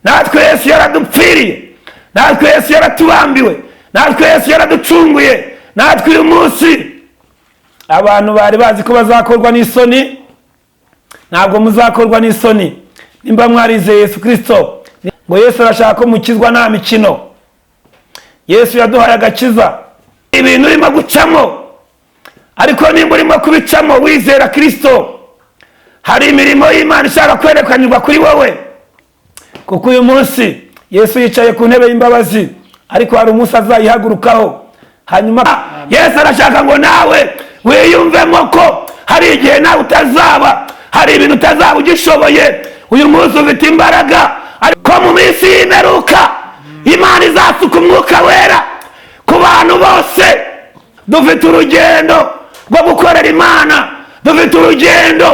natwe Yesu yaradupfiriye, natwe Yesu yaratubambiwe, natwe Yesu yaraducunguye. Natwe uyu munsi abantu bari bazi ko bazakorwa n'isoni, ntabwo muzakorwa n'isoni nimba mwarizeye Yesu Kristo. Ngo Yesu arashaka ko mukizwa nta mikino. Yesu yaduhaye agakiza. Ibintu urimo gucamo, ariko nimba urimo kubicamo wizera Kristo, hari imirimo y'Imana ishaka kwerekanirwa kuri wowe. Kuko uyu munsi Yesu yicaye ku ntebe y'imbabazi, ariko hari umunsi azayihagurukaho. Hanyuma Yesu arashaka ngo nawe wiyumvemo ko hari igihe nawe utazaba, hari ibintu utazaba ugishoboye. Uyu munsi ufite imbaraga, ariko mu minsi y'imperuka Imana izasuka umwuka wera ku bantu bose. Dufite urugendo rwo gukorera Imana, dufite urugendo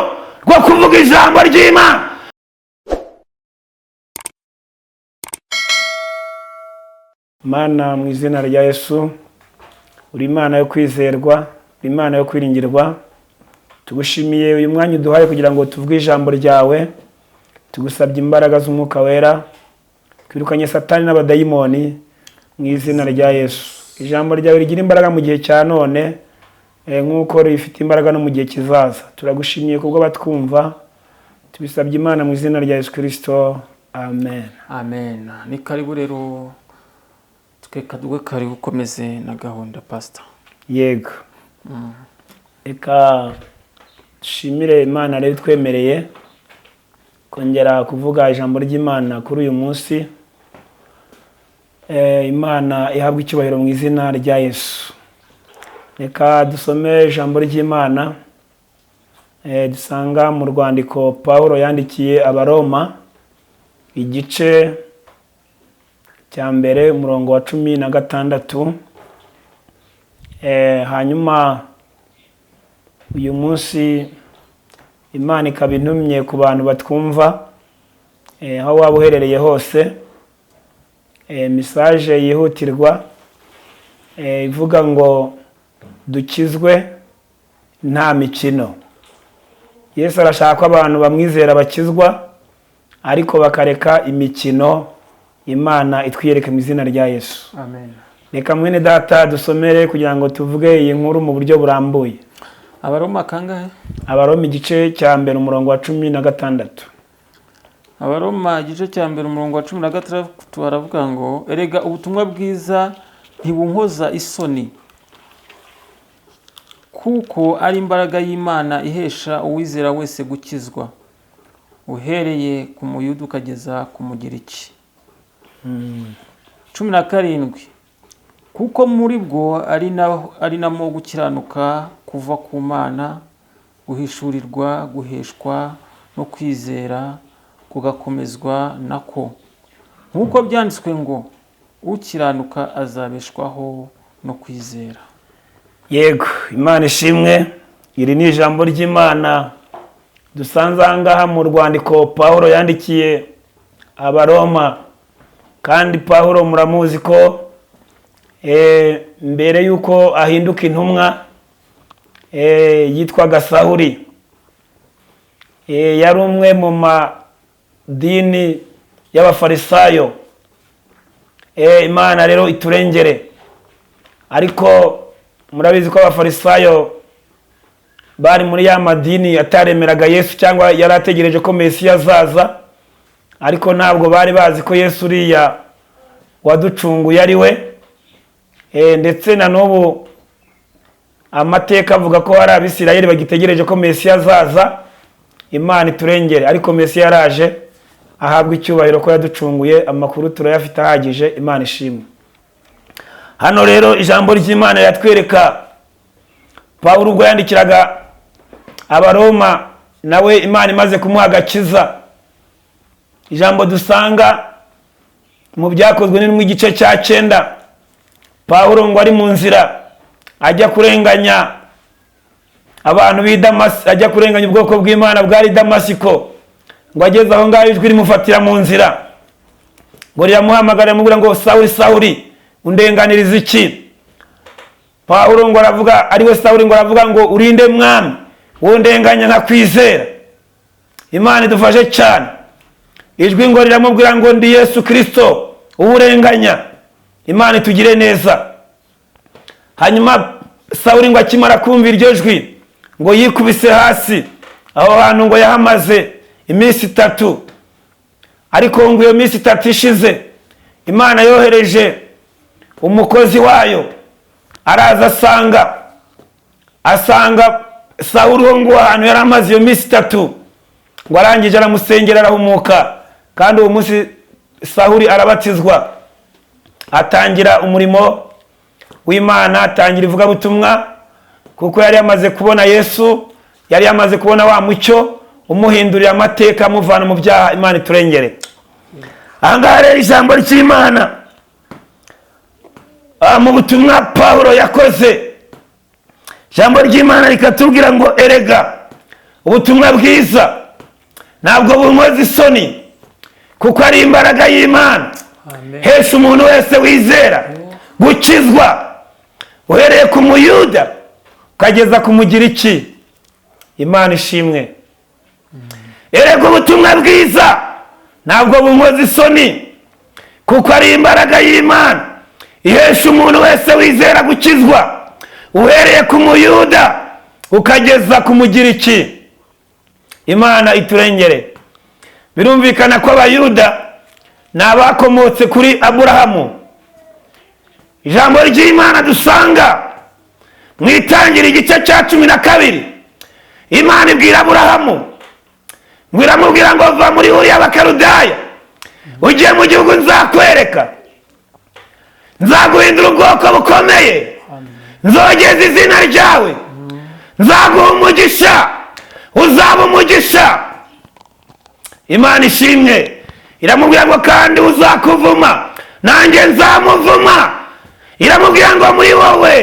rwo kuvuga ijambo ry'Imana. Mana, mu izina rya Yesu, uri Imana yo kwizerwa, uri Imana yo kwiringirwa. Tugushimiye uyu mwanya uduhaye kugira ngo tuvuge ijambo ryawe. Tugusabye imbaraga z'umwuka wera, twirukanye Satani n'abadayimoni mu izina rya Yesu. Ijambo ryawe rigira imbaraga mu gihe cya none, nk'uko rifite imbaraga no mu gihe kizaza. Turagushimiye kubwo batwumva, tubisabye Imana mu izina rya Yesu Kristo, amen. Amen. Ni karibu rero, tweka duwe karibu ukomeze na gahunda pastor. Yego. Eka dushimire Imana rero twemereye kongera kuvuga ijambo ry'Imana kuri uyu munsi. Imana ihabwa icyubahiro mu izina rya Yesu. Reka dusome ijambo ry'Imana dusanga mu rwandiko Pawulo yandikiye Abaroma, igice cya mbere umurongo wa 16. Hanyuma uyu munsi Imana ikaba intumye ku bantu batwumva, aho waba uherereye hose, message yihutirwa ivuga ngo dukizwe nta mikino. Yesu arashaka ko abantu bamwizera bakizwa, ariko bakareka imikino. Imana itwiyereke mu izina rya Yesu. Amen. Reka mwene data dusomere kugira ngo tuvuge iyi nkuru mu buryo burambuye. Abaroma kangahe? Abaroma igice cya mbere umurongo wa 16. Abaroma igice cya mbere umurongo wa 16 baravuga ngo erega ubutumwa bwiza ntibunkoza isoni, kuko ari imbaraga y'Imana ihesha uwizera wese gukizwa, uhereye ku Muyuda ukageza ku Mugiriki. 17. Kuko muri bwo ari namo gukiranuka kuva ku Mana, guhishurirwa, guheshwa no kwizera kugakomezwa nako, nk'uko byanditswe ngo ukiranuka azabeshwaho no kwizera. Yego, Imana ishimwe. Iri ni ijambo ry'Imana dusanze ahangaha mu rwandiko Pawulo yandikiye Abaroma. Kandi Pawulo muramuzi ko mbere yuko ahinduka intumwa yitwaga Sawuli. Yari umwe mu madini y'Abafarisayo. Imana rero iturengere. Ariko murabizi ko Abafarisayo bari muri ya madini ataremeraga Yesu, cyangwa yari ategereje ko Mesiya azaza, ariko ntabwo bari bazi ko Yesu uriya waducunguye ari we. Ndetse na n'ubu amateka avuga ko hari Abisirayeli bagitegereje ko Mesiya azaza. Imana iturengere. Ariko Mesiya yaraje, ahabwa icyubahiro ko yaducunguye. Amakuru turayafite ahagije. Imana ishimwe. Hano rero ijambo ry'Imana yatwereka Pawulo ubwo yandikiraga Abaroma, nawe Imana imaze kumuha agakiza. Ijambo dusanga mu byakozwe n'intumwa igice cya 9. Pawulo ngo ari mu nzira ajya kurenganya abantu b'i Damasi, ajya kurenganya ubwoko bw'Imana bwari Damasiko. Ngo ageze aho ngaho ijwi rimufatira mu nzira, ngo riramuhamagara rimubwira ngo Sawuli, Sawuli, undenganiriza iki? Pawulo ngo aravuga, ari we Sawuli, ngo aravuga ngo urinde mwami, wowe ndenganya nkakwizera. Imana idufashe cyane. ijwi ngo riramubwira ngo ndi Yesu Kristo uwurenganya. Imana itugire neza. Hanyuma Sawuli ngo akimara kumva iryo jwi ngo yikubise hasi. Aho hantu ngo yahamaze iminsi 3. Ariko ngo iyo minsi 3 ishize, Imana yohereje umukozi wayo, araza asanga Sawuli ngo ahantu yari amaze iyo minsi 3, ngo arangije aramusengera arahumuka. Kandi uwo munsi Sawuli arabatizwa, atangira umurimo w'Imana, atangira ivugabutumwa, kuko yari yamaze kubona Yesu, yari yamaze kubona wa mucyo umuhindurira amateka, amuvana mu byaha. Imana iturengere. Ahangaha rero ijambo ry'Imana mu butumwa Pawulo yakoze, ijambo ry'Imana rikatubwira ngo erega ubutumwa bwiza ntabwo bunkoza isoni, kuko ari imbaraga y'Imana. Hesha umuntu wese wizera gukizwa, uhereye ku Muyuda ukageza ku Mugiriki. Imana ishimwe. Erega ubutumwa bwiza ntabwo bunkoza isoni, kuko ari imbaraga y'Imana ihesha umuntu wese wizera gukizwa, uhereye ku Muyuda ukageza ku Mugiriki. Imana iturengere. Birumvikana ko Abayuda ni abakomotse kuri Aburahamu. Ijambo ry'Imana dusanga mu Itangira igice cya 12, Imana ibwira Aburahamu ngo iramubwira ngo va muri Uri y'Abakaludaya ugiye mu gihugu nzakwereka, nzaguhindura ubwoko bukomeye, nzogeza izina ryawe, nzaguha umugisha, uzaba umugisha. Imana ishimwe. Iramubwira ngo kandi uzakuvuma nanjye nzamuvuma. Iramubwira ngo muri wowe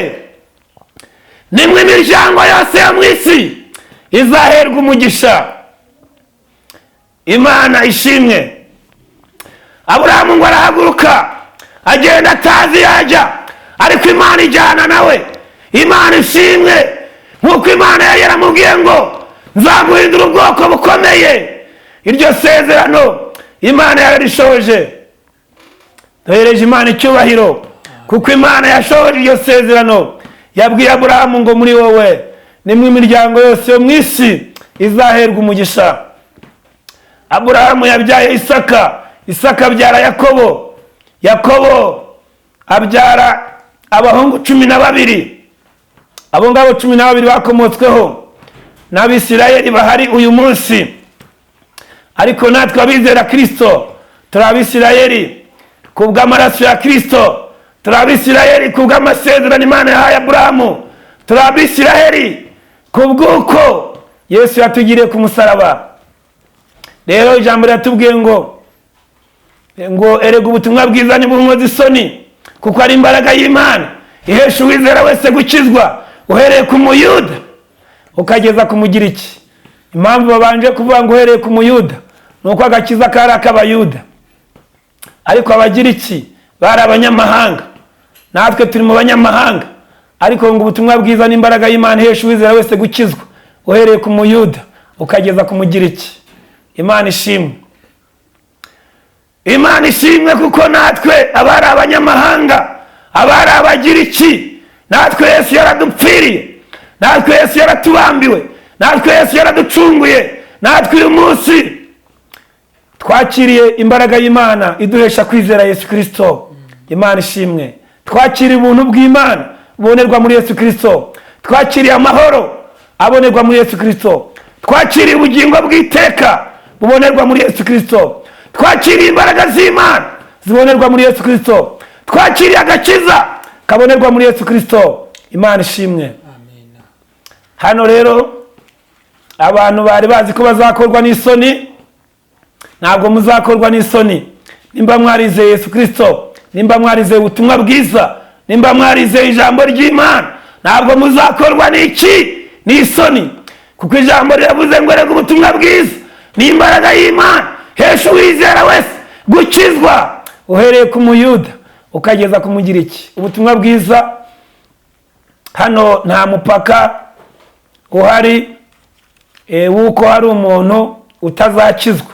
nimwe imiryango yose yo mu isi izaherwa umugisha. Imana ishimwe. Aburahamu ngo arahaguruka agenda atazi yajya, ariko Imana ijyana nawe. Imana ishimwe. Nk'uko Imana yari yaramubwiye ngo nzaguhindura ubwoko bukomeye, iryo sezerano Imana yararishoje. Duhereje Imana icyubahiro, kuko Imana yashoje iryo sezerano. Yabwiye Aburahamu ngo muri wowe nimwe imiryango yose yo mu isi izaherwa umugisha. Aburahamu yabyaye Isaka, Isaka abyara Yakobo, Yakobo abyara abahungu 12. Abo ngabo 12 bakomotsweho n'Abisirayeli bahari uyu munsi. Ariko natwe abizera Kristo turi Abisirayeli kubw'amaraso ya Kristo, turi Abisirayeli kubw'amasezerano Imana yahaye Aburahamu, turi Abisirayeli kubw'uko Yesu yatugiriye ku musaraba. Rero ijambo riratubwiye ngo erega ubutumwa bwiza ntibunkoza isoni, kuko ari imbaraga y'Imana ihesha uwizera wese gukizwa, uhereye ku Muyuda ukageza ku Mugiriki. Impamvu babanje kuvuga ngo uhereye ku Muyuda nuko agakiza kari ak'Abayuda, ariko Abagiriki bari abanyamahanga, natwe turi mu banyamahanga. Ariko ngo ubutumwa bwiza n'imbaraga y'Imana ihesha uwizera wese gukizwa, uhereye ku Muyuda ukageza ku Mugiriki. Imana ishimwe. Imana ishimwe, kuko natwe abari abanyamahanga, abari Abagiriki, natwe Yesu yaradupfiriye, natwe Yesu yaratubambiwe, natwe Yesu yaraducunguye. Natwe uyu munsi twakiriye imbaraga y'Imana iduhesha kwizera Yesu Kristo. Imana ishimwe. Twakiriye ubuntu bw'Imana bubonerwa muri Yesu Kristo. Twakiriye amahoro abonerwa muri Yesu Kristo. Twakiriye ubugingo bw'iteka bubonerwa muri Yesu Kristo. Twakiriye imbaraga z'Imana zibonerwa muri Yesu Kristo. Twakiriye agakiza kabonerwa muri Yesu Kristo. Imana ishimwe. Amen. Hano rero abantu bari bazi ko bazakorwa n'isoni, ntabwo muzakorwa n'isoni. Nimba mwarizeye Yesu Kristo, nimba mwarizeye ubutumwa bwiza, nimba mwarizeye ijambo ry'Imana, ntabwo muzakorwa n'isoni, kuko ijambo riravuze ngo erega ubutumwa bwiza ni imbaraga y'Imana hesha uwizera wese gukizwa, uhereye ku Muyuda ukageza ku Mugiriki. Ubutumwa bwiza hano nta mupaka uhari wuko hari umuntu utazakizwa.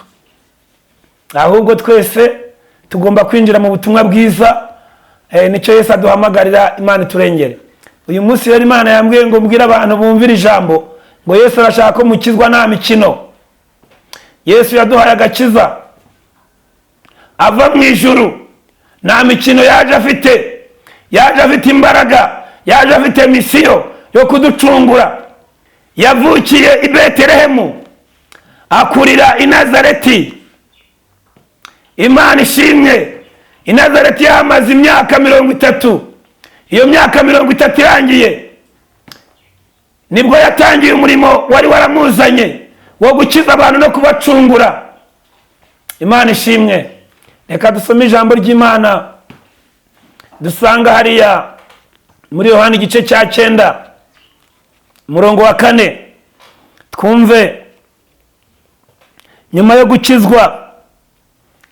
ahubwo twese tugomba kwinjira mu butumwa bwiza. Nicyo Yesu aduhamagarira. Imana iturengere. Uyu munsi rero Imana yambwiye ngo mbwire abantu bumvira ijambo ngo Yesu arashaka ko mukizwa nta mikino. Yesu yaduhaye agakiza ava mu ijuru, nta mikino yaje afite. Yaje afite imbaraga, yaje afite misiyo yo kuducungura. Yavukiye i Betelehemu, akurira i Nazareti. Imana ishimwe. I Nazareti yamaze imyaka 30. Iyo myaka 30 irangiye, nibwo yatangiye umurimo wari waramuzanye wo gukiza abantu no kubacungura. Imana ishimwe. Reka dusome ijambo ry'Imana dusanga hariya muri Yohana igice cya 9 umurongo wa 4. Twumve nyuma yo gukizwa,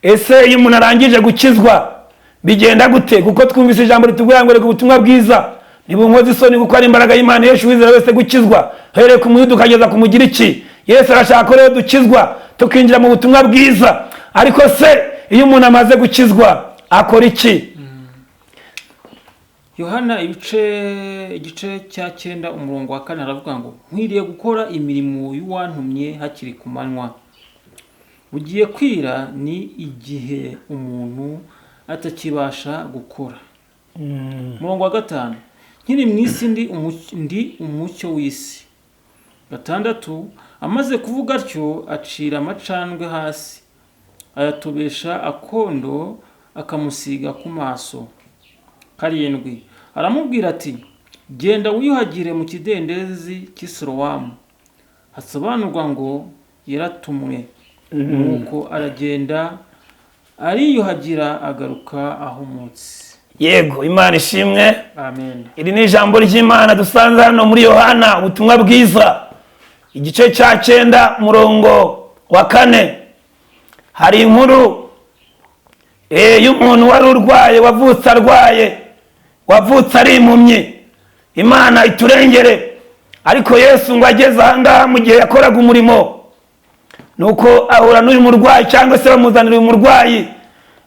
ese iyo umuntu arangije gukizwa bigenda gute? Kuko twumvise ijambo ritubwira ngo reka ubutumwa bwiza ntibunkoze isoni, kuko ari imbaraga y'Imana Yesu wizera wese gukizwa, hereye ku muyuda ukageza ku mugiriki. Yesu arashaka ko rero dukizwa tukinjira mu butumwa bwiza. Ariko se iyo umuntu amaze gukizwa akora iki? Yohana igice cya 9 umurongo wa 4 aravuga ngo nkwiriye gukora imirimo y'uwantumye hakiri ku manywa. Ugiye kwira ni igihe umuntu atakibasha gukora. Umurongo wa 5 nkiri mu isi ndi umucyo w'isi. 6 amaze kuvuga atyo acira amacandwe hasi, ayatobesha akondo akamusiga ku maso. 7 aramubwira ati genda wiyuhagire mu kidendezi cy'Isilowamu, hasobanurwa ngo yaratumwe. Nuko aragenda ariyuhagira agaruka ahumutse. Yego, Imana ishimwe. Amen. Iri ni ijambo ry'Imana dusanze hano muri Yohana ubutumwa bwiza igice cya 9 umurongo wa 4. Hari inkuru y'umuntu wari urwaye, wavutse arwaye, wavutse ari impumyi. Imana iturengere. Ariko Yesu ngo ageze ahangaha mu gihe yakoraga umurimo, nuko ahura n'uyu murwayi cyangwa se bamuzanira uyu murwayi,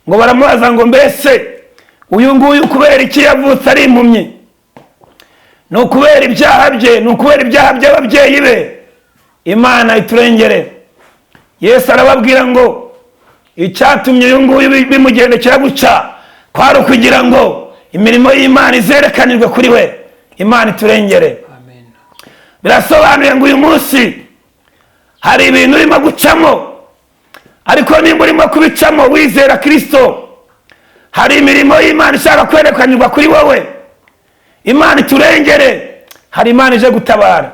ngo baramubaza ngo mbese uyu nguyu kubera iki yavutse ari impumyi? Ni ukubera ibyaha bye? Ni ukubera ibyaha by'ababyeyi be? Imana iturengere. Yesu arababwira ngo icyatumye uyu nguyu bimugendekera guca kwari ukugira ngo imirimo y'Imana izerekanirwe kuri we. Imana iturengere. Amen. Birasobanuye ngo uyu munsi hari ibintu urimo gucamo, ariko nimba urimo kubicamo wizera Kristo, hari imirimo y'Imana ishaka kwerekanirwa kuri wowe. Imana iturengere. Hari Imana ije gutabara.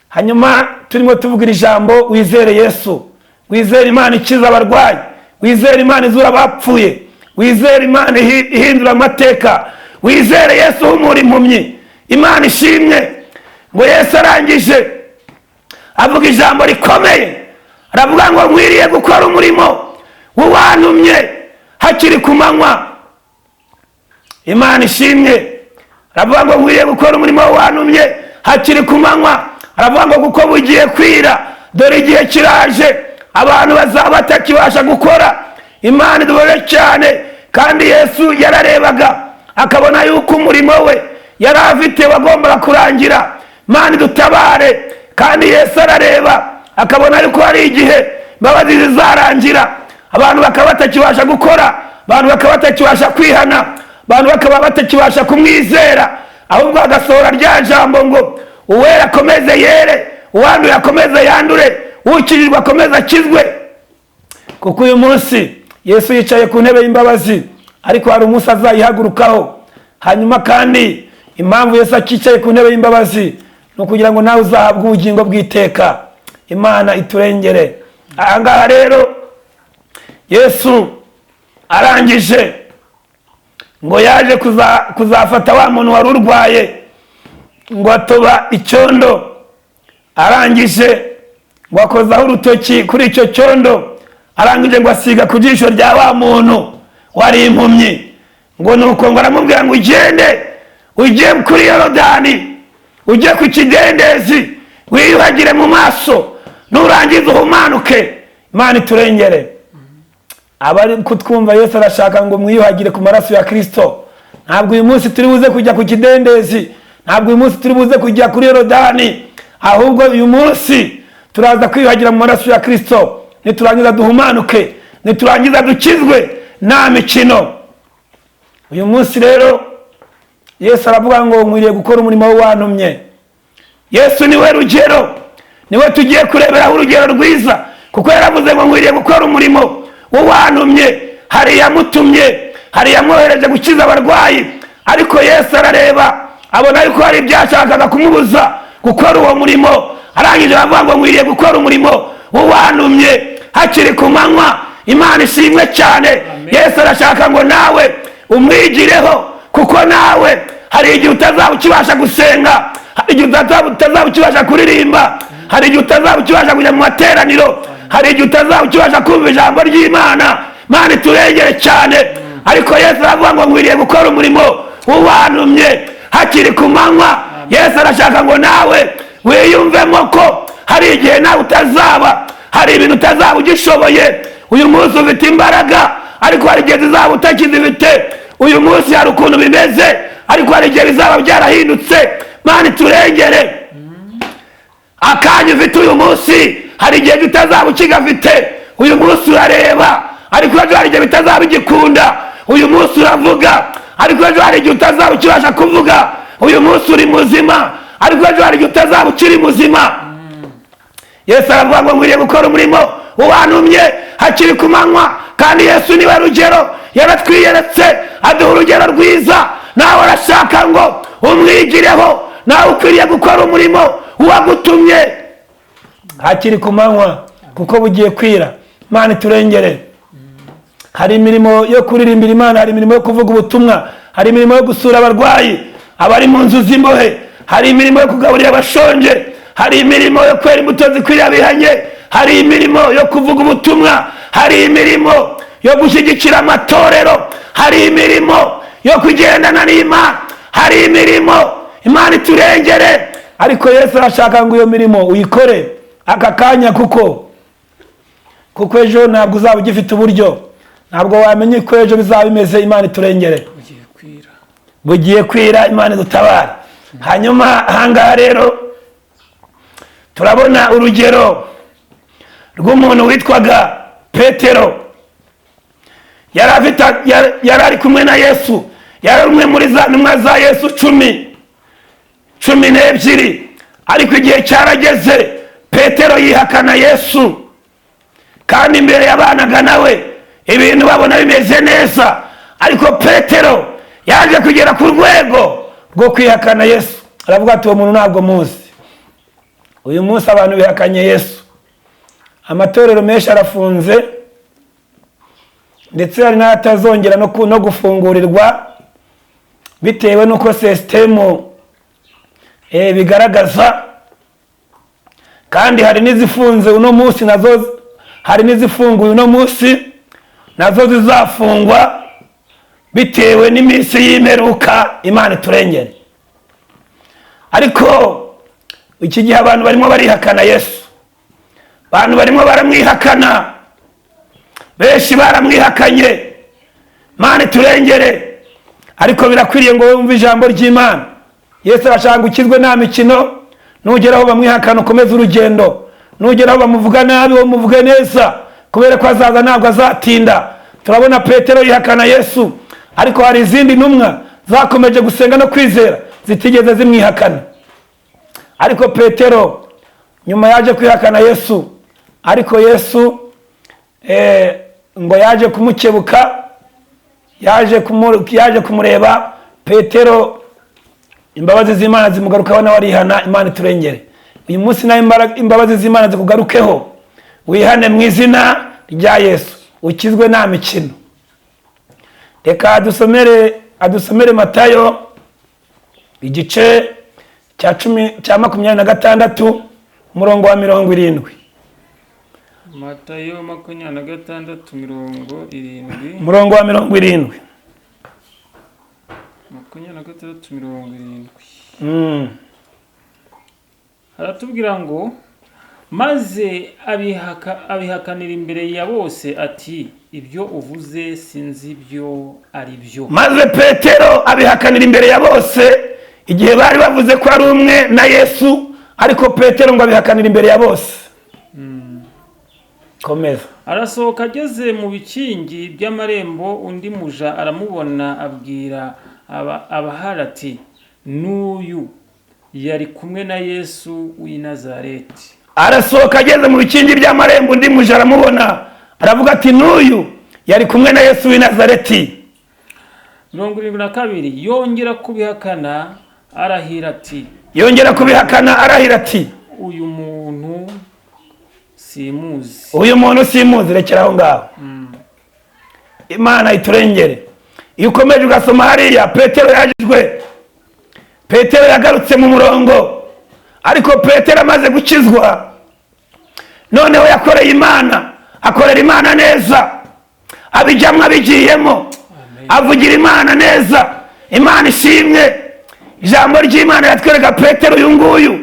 Hanyuma turimo tuvugira ijambo, wizere Yesu, wizere Imana ikiza abarwayi, wizere Imana izura abapfuye, wizere Imana ihindura amateka, wizere Yesu uhumura impumyi. Imana ishimwe. Ngo Yesu arangije avuga ijambo rikomeye, aravuga ngo nkwiriye gukora umurimo w'uwantumye hakiri ku manywa. Imana ishimwe. Aravuga ngo nkwiriye gukora umurimo w'uwantumye hakiri ku manywa. Aravuga ngo kuko bugiye kwira, dore igihe kiraje abantu bazaba batakibasha gukora. Imana idubere cyane. Kandi Yesu yararebaga akabona yuko umurimo we yari afite wagombaga kurangira. Imana idutabare. Kandi Yesu arareba akabona yuko hari igihe imbabazi zizarangira, abantu bakaba batakibasha gukora, abantu bakaba batakibasha kwihana, abantu bakaba batakibasha kumwizera, ahubwo agasohora rya jambo ngo uwera akomeze yere, uwanduye akomeze yandure, ukijijwe akomeze akizwe. Kuko uyu munsi Yesu yicaye ku ntebe y'imbabazi, ariko hari umunsi azayihagurukaho. Hanyuma kandi impamvu Yesu akicaye ku ntebe y'imbabazi ni ukugira ngo nawe uzahabwe ubugingo bw'iteka. Imana iturengere. Ahangaha rero Yesu arangije ngo yaje kuzafata wa muntu wari urwaye, ngo atoba icyondo. Arangije ngo akozaho urutoki kuri icyo cyondo, arangije ngo asiga ku jisho rya wa muntu wari impumyi. Ngo nuko ngo aramubwira ngo ugende ujye kuri Yorodani, ujye ku kidendezi, wiyuhagire mu maso, nurangiza uhumanuke. Imana iturengere. abari kutwumva Yesu arashaka ngo mwiyuhagire ku maraso ya Kristo. Ntabwo uyu munsi turi buze kujya ku kidendezi, ntabwo uyu munsi turi buze kujya kuri Yorodani, ahubwo uyu munsi turaza kwiyuhagira mu maraso ya Kristo. Niturangiza duhumanuke, niturangiza dukizwe nta mikino. Uyu munsi rero Yesu aravuga ngo mwiriye gukora umurimo w'uwantumye. Yesu niwe rugero, niwe tugiye kureberaho urugero rwiza, kuko yaravuze ngo mwiriye gukora umurimo w'uwantumye. Hari yamutumye, hari yamwohereje gukiza abarwayi, ariko Yesu arareba abona yuko hari ibyashakaga kumubuza gukora uwo murimo. Arangije aravuga ngo mwiriye gukora umurimo w'uwantumye hakiri ku manywa. Imana ishimwe cyane. Yesu arashaka ngo nawe umwigireho, kuko nawe hari igihe utazaba ukibasha gusenga, hari igihe utazaba ukibasha kuririmba, hari igihe utazaba ukibasha kujya mu materaniro, hari igihe utazaba ukibasha kumva ijambo ry'Imana. Imana iturengere cyane. Ariko Yesu aravuga ngo mwiriye gukora umurimo w'uwantumye hakiri ku manywa. Yesu arashaka ngo nawe wiyumvemo ko hari igihe nawe utazaba, hari ibintu utazaba ugishoboye. Uyu munsi ufite imbaraga, ariko hari igihe zizaba utakizifite. Uyu munsi hari ukuntu bimeze, ariko hari igihe bizaba byarahindutse. Imana iturengere. Akanya ufite uyu munsi, hari igihe utazaba ukigafite. Uyu munsi urareba, ariko ejo hari igihe bitazaba bigikunda. Uyu munsi uravuga, ariko ejo hari igihe utazaba ukibasha kuvuga. Uyu munsi uri muzima, ariko ejo hari igihe utazaba ukiri muzima. Yesu aravuga ngo mwiriye gukora umurimo w'uwantumye hakiri ku manywa. Kandi Yesu niwe rugero, yaratwiyeretse aduha urugero rwiza. Nawe arashaka ngo umwigireho, nawe ukwiriye gukora umurimo uwagutumye hakiri ku manywa, kuko bugiye kwira. Imana iturengere. Hari imirimo yo kuririmbira Imana, hari imirimo yo kuvuga ubutumwa, hari imirimo yo gusura abarwayi, abari mu nzu z'imbohe, hari imirimo yo kugaburira abashonje, hari imirimo yo kwera imbuto zikwiriye abihanye, hari imirimo yo kuvuga ubutumwa, hari imirimo yo gushyigikira amatorero, hari imirimo yo kugendana n'Imana, hari imirimo. Imana iturengere. Ariko Yesu arashaka ngo iyo mirimo uyikore aka kanya, kuko ejo ntabwo uzaba ugifite uburyo, ntabwo wamenye ko ejo bizaba bimeze. Imana iturengere. Bugiye kwira. Imana idutabare. Hanyuma ahangaha rero turabona urugero rw'umuntu witwaga Petero. Yari ari kumwe na Yesu, yari umwe muri za ntumwa za Yesu cumi n'ebyiri. Ariko igihe cyarageze Petero yihakana Yesu, kandi imbere yabanaga nawe ibintu babona bimeze neza. Ariko Petero yaje kugera ku rwego rwo kwihakana Yesu. Aravuga ati uwo muntu ntabwo muzi. Uyu munsi abantu bihakanye Yesu. Amatorero menshi arafunze, ndetse hari n'atazongera no gufungurirwa bitewe n'uko sisitemu bigaragaza. Kandi hari n'izifunze uno munsi, nazo hari n'izifunguye uno munsi, nazo zizafungwa bitewe n'iminsi y'imperuka. Imana iturengere. Ariko iki gihe abantu barimo barihakana Yesu, abantu barimo baramwihakana, benshi baramwihakanye. Imana iturengere. Ariko birakwiriye ngo wumve ijambo ry'Imana. Yesu arashaka ngo ukizwe nta mikino. Nugeraho bamwihakana ukomeze urugendo, nugeraho bamuvuga nabi wo muvuge neza, kubera ko azaza ntabwo azatinda. Turabona Petero yihakana Yesu, ariko hari izindi ntumwa zakomeje gusenga no kwizera zitigeze zimwihakana. Ariko Petero nyuma yaje kwihakana Yesu, ariko Yesu ngo yaje kumukebuka, yaje kumureba. Petero imbabazi z'Imana zimugarukaho, nawe arihana. Imana iturengere. Uyu munsi nawe imbabazi z'Imana zikugarukeho, wihane mu izina rya Yesu, ukizwe nta mikino. Reka adusomere Matayo igice cya 26 umurongo wa 70. Matayo 26:70. Umurongo wa 70. 26:70. Haratubwira ngo maze abihakanira imbere ya bose ati ibyo uvuze sinzi ibyo ari byo. maze Petero abihakanira imbere ya bose, igihe bari bavuze ko ari umwe na Yesu, ariko Petero ngo abihakanira imbere ya bose. Komeza. Arasohoka ageze mu bikingi by'amarembo, undi muja aramubona, abwira abahari ati, n'uyu yari kumwe na Yesu w'i Nazareti. Arasohoka ageze mu bikingi by'amarembo, undi muja aramubona, aravuga ati, n'uyu yari kumwe na Yesu w'i Nazareti. 72 yongera kubihakana arahira ati, uyu muntu simuzi. Rekera aho ngaho. Imana iturengere. Iyo ukomeje ugasoma hariya, Petero yagarutse mu murongo, ariko Petero amaze gukizwa, noneho yakoreye Imana, akorera Imana neza, abijyamo abigiyemo, avugira Imana neza. Imana ishimwe. Ijambo ry'Imana yatwereka Petero uyu nguyu,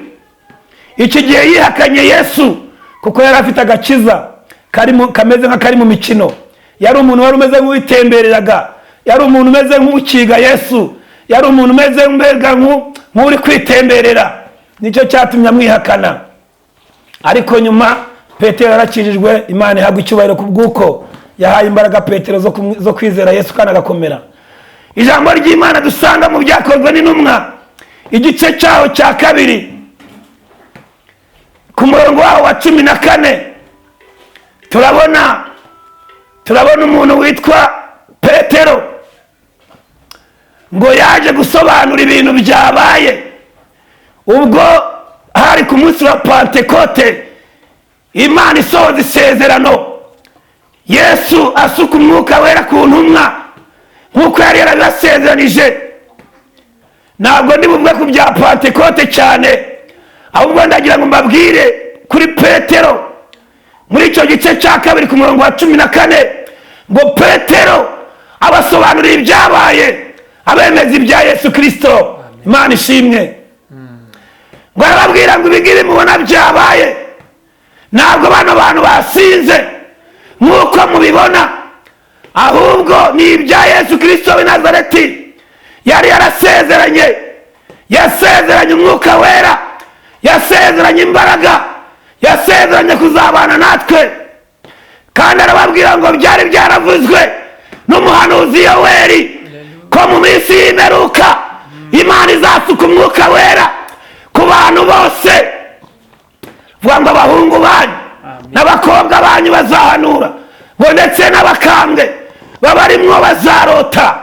iki gihe yihakanye Yesu, kuko yari afite agakiza kameze nk'akari mu mikino. Yari umuntu wari umeze nk'uwitembereraga, yari umuntu umeze nk'ukiga Yesu, yari umuntu umeze nk'uri kwitemberera. Nicyo cyatumye amwihakana. Ariko nyuma Petero yarakijijwe, Imana ihabwa icyubahiro kubw'uko yahaye imbaraga Petero zo kwizera Yesu kandi agakomera. Ijambo ry'Imana dusanga mu Byakozwe n'Intumwa, igice cyaho cya 2, ku murongo waho wa 14, turabona umuntu witwa Petero ngo yaje gusobanura ibintu byabaye ubwo hari ku munsi wa Pentekote, Imana isohoza isezerano, Yesu asuka umwuka wera ku ntumwa nk'uko yari yarabibasezeranije. Ntabwo ndi buvuge ku bya Pentekote cyane, ahubwo ndagira ngo mbabwire kuri Petero muri icyo gice cya 2 ku murongo wa 14, ngo Petero abasobanurira ibyabaye, abemeza ibya Yesu Kristo. Imana ishimwe. Ngo arababwira ngo ibingibi mubona byabaye, ntabwo bano bantu basinze nk'uko mubibona, ahubwo ni ibya Yesu Kristo w'i Nazareti. Yari yasezeranye umwuka wera, yasezeranye imbaraga, yasezeranye kuzabana natwe. Kandi arababwira ngo byari byaravuzwe n'umuhanuzi Yoweli ko mu minsi y'imperuka Imana izasuka umwuka wera ku bantu bose. Vuga ngo abahungu banyu n'abakobwa banyu bazahanura, ngo ndetse n'abakambwe babarimwo bazarota.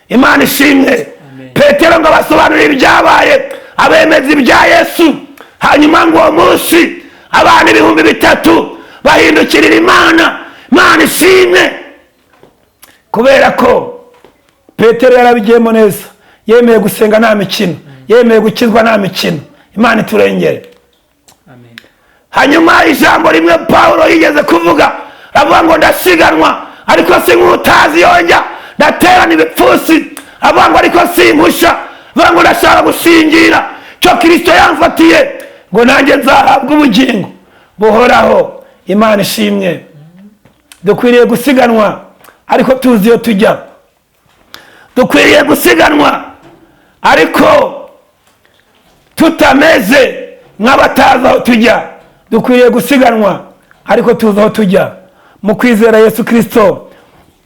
Imana ishimwe. Petero ngo abasobanurire ibyabaye, abemeza ibya Yesu. Hanyuma ngo uwo munsi abantu 3,000 bahindukirira Imana. Imana ishimwe. Kubera ko Petero yarabigiyemo neza, yemeye gusenga nta mikino, yemeye gukizwa nta mikino. Imana iturengere. Amen. Hanyuma ijambo rimwe Paulo yigeze kuvuga, avuga ngo ndasiganwa ariko si nk'utazi yonja, ndaterana ibipfusi, avuga ngo ariko simpusha, avuga ngo ndashaka gushingira cyo Kristo yamfatiye, ngo nanjye nzahabwa ubugingo buhoraho. Imana ishimwe. Dukwiriye gusiganwa ariko tuzi iyo tujya. Dukwiriye gusiganwa ariko tutameze nk'abatazi aho tujya. Dukwiriye gusiganwa ariko tuzi aho tujya, mu kwizera Yesu Kristo.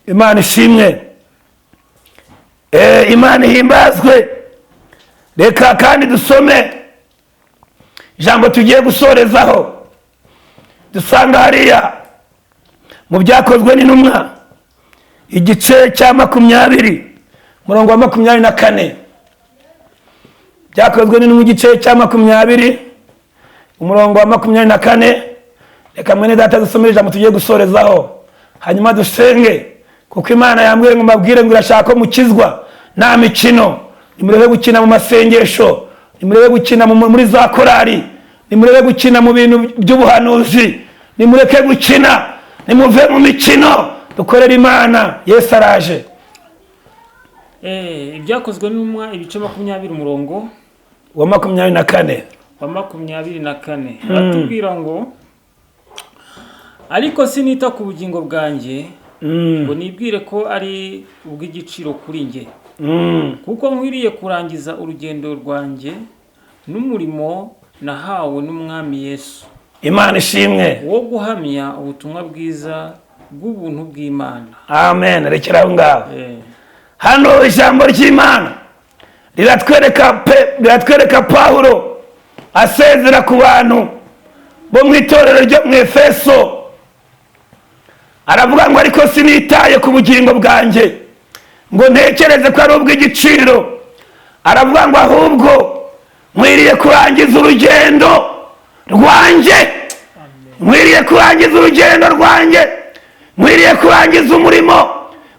Imana ishimwe. Imana ihimbazwe. Reka kandi dusome ijambo tugiye gusorezaho. Dusanga hariya mu Byakozwe n'Intumwa, igice cya 20, murongo wa 24. Byakozwe n'Intumwa igice cya 20, umurongo wa 24. Reka mwene data dusomere ijambo tugiye gusorezaho, hanyuma dusenge, kuko Imana yambwiye ngo mbabwire ngo irashaka ko mukizwa nta mikino. Nimurebe gukina mu masengesho, nimurebe gukina muri za korari, nimurebe gukina mu bintu by'ubuhanuzi, nimureke gukina, nimuve mu mikino, dukorera Imana. Yesu araje. Ibyakozwe n'Intumwa ibice 20 umurongo wa 24. Batubwira ngo ariko sinita ku bugingo bwanjye, ngo nibwire ko ari ubw'igiciro kuri njye, kuko nkwiriye kurangiza urugendo rwanjye n'umurimo nahawe n'umwami Yesu, Imana ishimwe, wo guhamya ubutumwa bwiza bw'ubuntu bw'Imana. amen. Rekera aho ngaho. Eh, Hano ijambo ry'Imana riratwereka Pawulo asezera ku bantu bo mu itorero ryo mu Efeso. Aravuga ngo ariko sinitaye ku bugingo bwanjye ngo ntekereze ko ari ubw'igiciro. Aravuga ngo ahubwo nkwiriye kurangiza urugendo rwanjye, nkwiriye kurangiza urugendo rwanjye, nkwiriye kurangiza umurimo,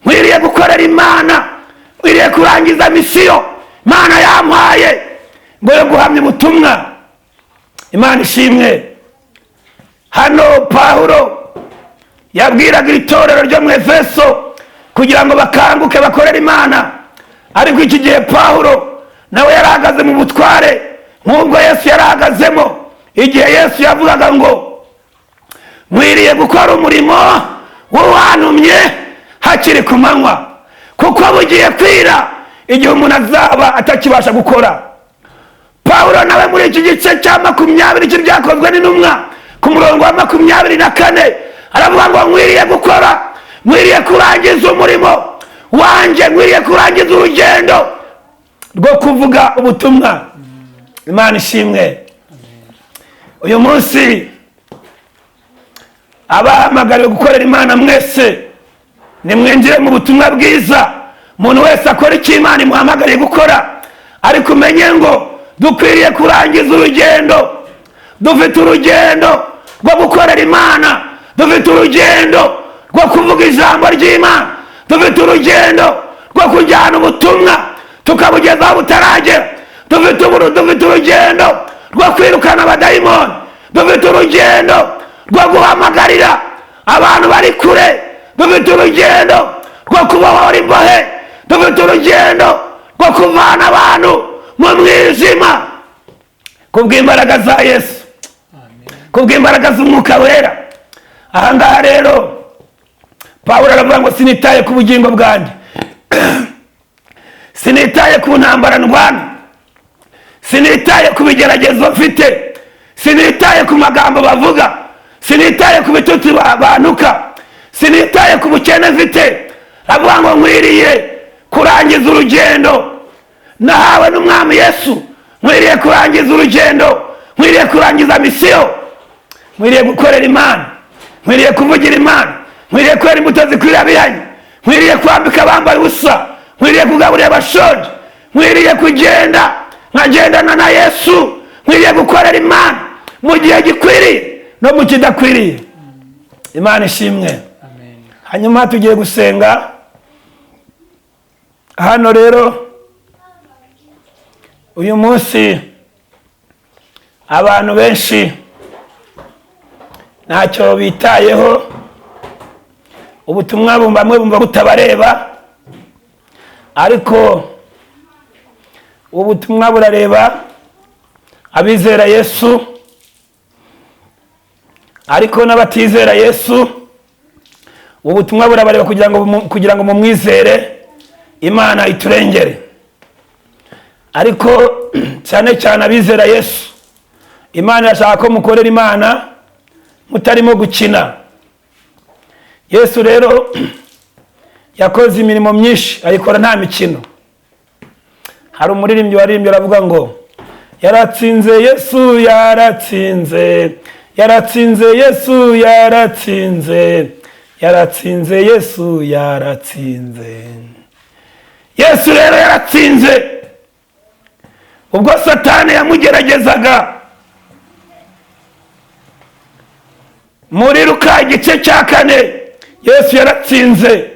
nkwiriye gukorera Imana, nkwiriye kurangiza misiyo Imana yampaye ngo yo guhamya ubutumwa. Imana ishimwe. Hano Pawulo yabwiraga iri torero ryo mu Efeso kugira ngo bakanguke bakorere Imana, ariko iki gihe Pawulo nawe yarahagaze mu butware nk'ubwo Yesu yarahagazemo igihe Yesu yavugaga ngo nkwiriye gukora umurimo w'uwantumye hakiri ku manywa, kuko bugiye kwira igihe umuntu azaba atakibasha gukora. Pawulo nawe muri iki gice cya 20 cy'ibyakozwe n'intumwa ku murongo wa 24 aravuga ngo nkwiriye gukora, nkwiriye kurangiza umurimo wanjye, nkwiriye kurangiza urugendo rwo kuvuga ubutumwa. Imana ishimwe. Uyu munsi abahamagariwe gukorera Imana mwese nimwinjire mu butumwa bwiza. Umuntu wese akora icyo Imana imuhamagariye gukora, ariko umenye ngo dukwiriye kurangiza urugendo. Dufite urugendo rwo gukorera Imana, dufite urugendo rwo kuvuga ijambo ry'Imana, dufite urugendo rwo kujyana ubutumwa tukabugeza aho butaragera, dufite urugendo rwo kwirukana abadayimoni, dufite urugendo rwo guhamagarira abantu bari kure, dufite urugendo rwo kubohora imbohe, dufite urugendo rwo kuvana abantu mu mwijima kubw'imbaraga za Yesu, kubw'imbaraga z'Umwuka Wera. Ahangaha rero Pawulo aravuga ngo sinitaye ku bugingo bwanjye, sinitaye ku ntambara ndwana, sinitaye ku bigeragezo mfite, sinitaye ku magambo bavuga, sinitaye ku bitutsi bantuka, sinitaye ku bukene mfite. Aravuga ngo nkwiriye kurangiza urugendo nahawe n'umwami Yesu, nkwiriye kurangiza urugendo, nkwiriye kurangiza misiyo, nkwiriye gukorera Imana, nkwiriye kuvugira Imana, nkwiriye kwera imbuto zikwirabiranye, nkwiriye kwambika abambaye ubusa, nkwiriye kugaburira abashonje, nkwiriye kugenda nkagendana na Yesu, nkwiriye gukorera Imana mu gihe gikwiriye no mu kidakwiriye. Imana ishimwe. Hanyuma tugiye gusenga. Hano rero uyu munsi abantu benshi ntacyo bitayeho, ubutumwa bamwe bumva butabareba, ariko ubutumwa burareba abizera Yesu, ariko n'abatizera Yesu. Ubutumwa burabareba kugira ngo mumwizere, Imana iturengere. Ariko cyane cyane abizera Yesu, Imana irashaka ko mukorera Imana mutarimo gukina. Yesu rero yakoze imirimo myinshi, ayikora nta mikino. Hari umuririmbyi waririmbye aravuga ngo yaratsinze Yesu, yaratsinze, yaratsinze Yesu, yaratsinze, yaratsinze Yesu, yaratsinze. Yesu rero yaratsinze. Ubwo Satani yamugeragezaga muri Luka igice cya 4, Yesu yaratsinze.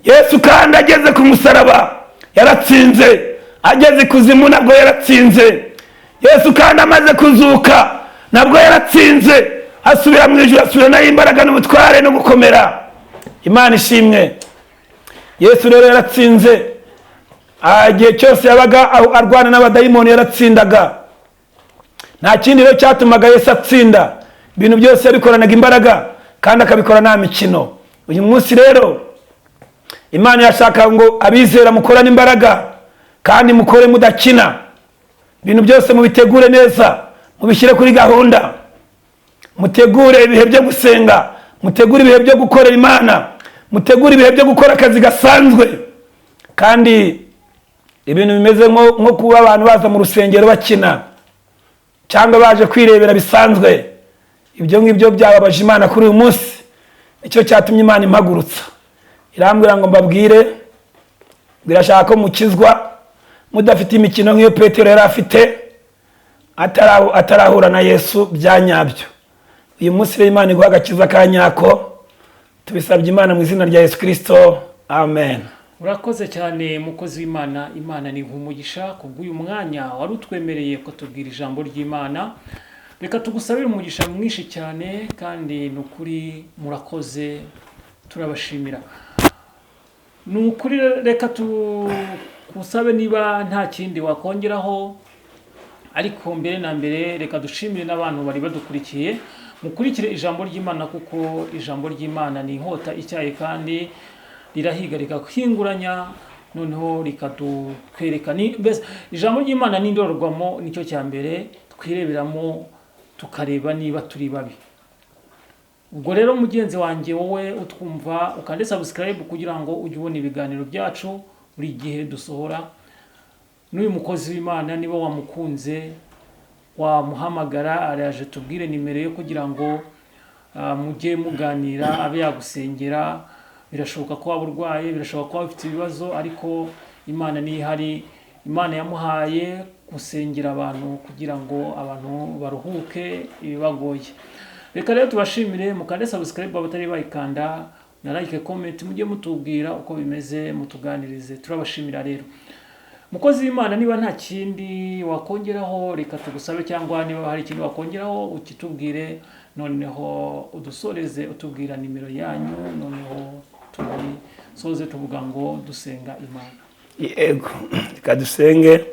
Yesu kandi ageze ku musaraba yaratsinze, ageze ikuzimu nabwo yaratsinze. Yesu kandi amaze kuzuka nabwo yaratsinze, asubira mu ijuru, asubirana imbaraga n'ubutware no gukomera. Imana ishimwe. Yesu rero yaratsinze. Igihe cyose yabaga arwana n'abadayimoni yaratsindaga. Nta kindi rero cyatumaga Yesu atsinda. Ibintu byose yabikoranaga imbaraga kandi akabikora nta mikino. uyu munsi rero Imana yashaka ngo abizera mukorane imbaraga kandi mukore mudakina, ibintu byose mubitegure neza, mubishyire kuri gahunda, mutegure ibihe byo gusenga, mutegure ibihe byo gukorera Imana, mutegure ibihe byo gukora akazi gasanzwe. Kandi ibintu bimeze nko kuba abantu baza mu rusengero bakina cyangwa baje kwirebera bisanzwe, ibyo ngibyo byababaje Imana kuri uyu munsi. Nicyo cyatumye Imana impagurutsa, irambwira ngo mbabwire, birashaka ko mukizwa mudafite imikino nk'iyo Petero yari afite atarahura na Yesu bya nyabyo. Uyu munsi rero Imana iguha agakiza ka nyako, tubisabye Imana mu izina rya Yesu Kristo, amen. Urakoze cyane mukozi w'Imana. Imana ni umugisha kubw'uyu mwanya wari utwemereye ko tubwira ijambo ry'Imana. Reka tugusabire umugisha mwinshi cyane, kandi nukuri murakoze, turabashimira. Nukuri reka tugusabe niba nta kindi wakongeraho, ariko mbere na mbere reka dushimire n'abantu bari badukurikiye. Mukurikire ijambo ry'Imana, kuko ijambo ry'Imana ni inkota icyaye kandi rirahiga rikahinguranya, noneho rikadukwereka ijambo ry'Imana ni indorerwamo. Nicyo cya mbere twireberamo tukareba niba turi babi. Ubwo rero mugenzi wanjye, wowe utwumva ukande subscribe kugira ngo ujye ubona ibiganiro byacu buri gihe dusohora. N'uyu mukozi w'Imana niba wamukunze, wamuhamagara araje tubwire nimero yo kugira ngo mujye muganira, abe yagusengera. Birashoboka ko waba urwaye, birashoboka ko waba ufite ibibazo, ariko Imana ni ihari. Imana yamuhaye gusengera abantu kugira ngo abantu baruhuke ibibagoye. Reka rero tubashimire, mukande subscribe abatari bayikanda, na like, comment, mujye mutubwira uko bimeze, mutuganirize. Turabashimira rero. Mukozi w'Imana, niba nta kindi wakongeraho reka tugusabe, cyangwa niba hari ikindi wakongeraho ukitubwire, noneho udusoreze utubwira nimero yanyu, noneho soze tuvuga ngo dusenga Imana. Yego, reka dusenge.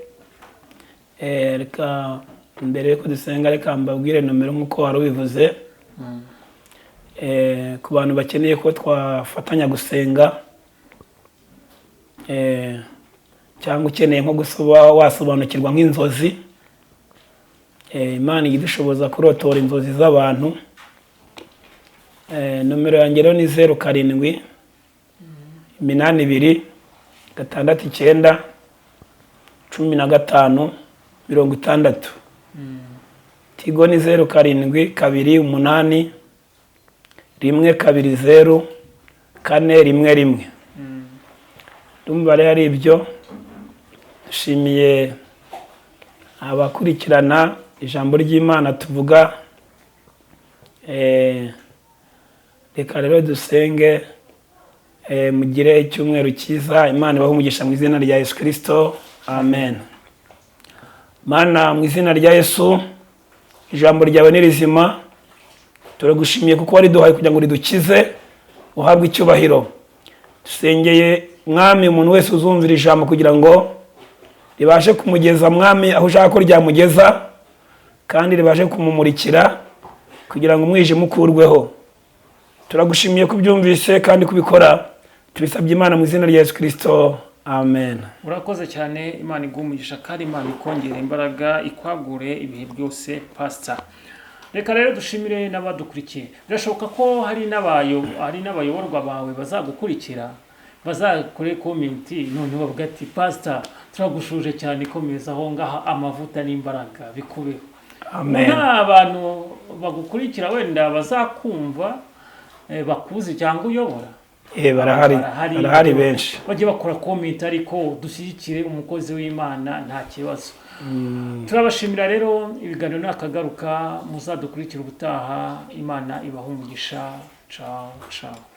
Reka mbere yuko dusenga, reka mbabwire nomero nk'uko wari ubivuze. Ku bantu bakeneye ko twafatanya gusenga, cyangwa ukeneye nko wasobanukirwa nk'inzozi, Imana idushoboza kurotora inzozi z'abantu. Nomero yanjye rero ni 07 82 69 15 60. Tigo ni 07 2 8 120 411. Ndumva rero ari ibyo. Dushimiye abakurikirana ijambo ry'Imana tuvuga. Reka rero dusenge, mugire icyumweru cyiza. Imana ibahe umugisha mu izina rya Yesu Kristo, amen. Mana, mu izina rya Yesu, ijambo ryawe ni rizima, turagushimiye kuko wariduhaye kugira ngo ridukize, uhabwe icyubahiro. Dusengeye Mwami umuntu wese uzumvira ijambo kugira ngo ribashe kumugeza Mwami aho ushaka ko ryamugeza, kandi ribashe kumumurikira kugira ngo umwijima ukurweho. Turagushimiye kubyumvise kandi kubikora, tubisabye Imana mu izina rya Yesu Kristo, amen. Urakoze cyane. Imana igumugisha kandi Imana ikongera imbaraga, ikwagure ibihe byose pastor. Reka rero dushimire n'abadukurikiye. Birashoboka ko hari n'abayoborwa bawe bazagukurikira, bazakore comment, none bavuga ati pastor turagushuje cyane, komeza aho ngaha, amavuta n'imbaraga bikubeho. Amen. Nta abantu bagukurikira wenda bazakumva bakuzi cyangwa uyobora? Barahari benshi. Bajye bakora comment, ariko dushyigikire umukozi w'Imana nta kibazo. Turabashimira rero. Ibiganiro nakagaruka, muzadukurikira ubutaha. Imana ibahe umugisha. Ciao ciao.